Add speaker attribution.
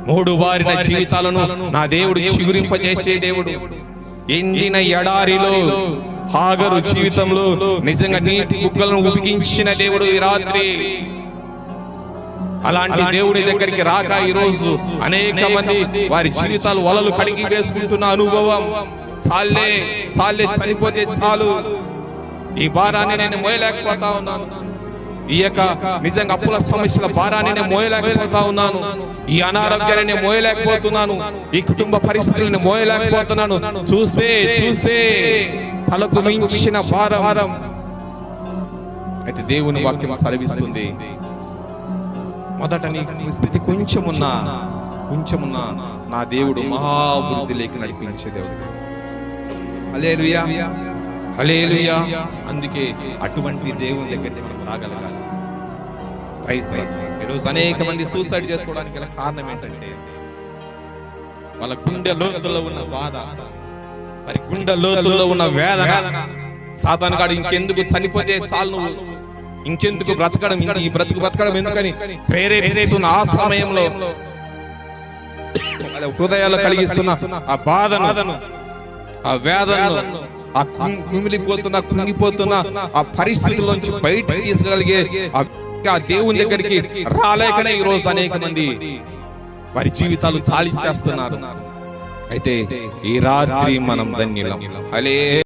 Speaker 1: మూడు వారిన జీవితాలను నా దేవుడు చిగురింపజేసే దేవుడు. ఎండిన ఎడారిలో హాగరు జీవితంలో నిజంగా నీటి బుగ్గలను ఉపికించిన దేవుడు ఈ రాత్రి. అలాంటి దేవుడి దగ్గరికి రాక ఈరోజు అనేక మంది వారి జీవితాలు వలలు కడిగి వేసుకుంటున్న అనుభవం. చాలే చాలే, చనిపోతే చాలు, ఈ భారాన్ని నేను మోయలేకపోతా ఉన్నాను, ఈ యొక్క నిజంగా అప్పుల సమస్యల భారాన్ని నేను మోయలేకపోతా ఉన్నాను, ఈ అనారోగ్యాన్ని నేను మోయలేకపోతున్నాను, ఈ కుటుంబ పరిస్థితులను మోయలేకపోతున్నాను. చూస్తే చూస్తే తలకు మించిన భారం. అయితే దేవుని వాక్యం సెలవిస్తుంది, మొదట నీ స్థితి కొంచెమున్నా నా దేవుడు మహాభివృద్ధిలోకి నడిపించే దేవుడు. హల్లెలూయా, హల్లెలూయా. అందుకే అటువంటి దేవుని దగ్గరికి మనం రాగలగాలి. ఈరోజు అనేక మంది సూసైడ్ చేసుకోవడానికి గల కారణం ఏంటంటే వాళ్ళ గుండె లోతుల్లో ఉన్న బాధ, మరి గుండె లోతుల్లో ఉన్న వేదన. సాతాను గాడు ఇంకెందుకు చనిపోతే చాలు, నువ్వు ఇంకెందుకు బ్రతకడం, ఈ బ్రతకడం ఎందుకని ప్రేరేపిస్తున్న ఆ సమయంలో హృదయాలు కలిగిస్తున్న ఆ బాధను, ఆ వేదనను, ఆ కృంగిపోతున్న ఆ పరిస్థితుల్లోంచి బయటకు తీసుకెళ్ళగలిగే ఆ దేవుని దగ్గరికి రాలేకనే ఈ రోజు అనేక మంది వారి జీవితాలు చాలించేస్తున్నారు. అయితే ఈ రాత్రి మనం ధన్యులం.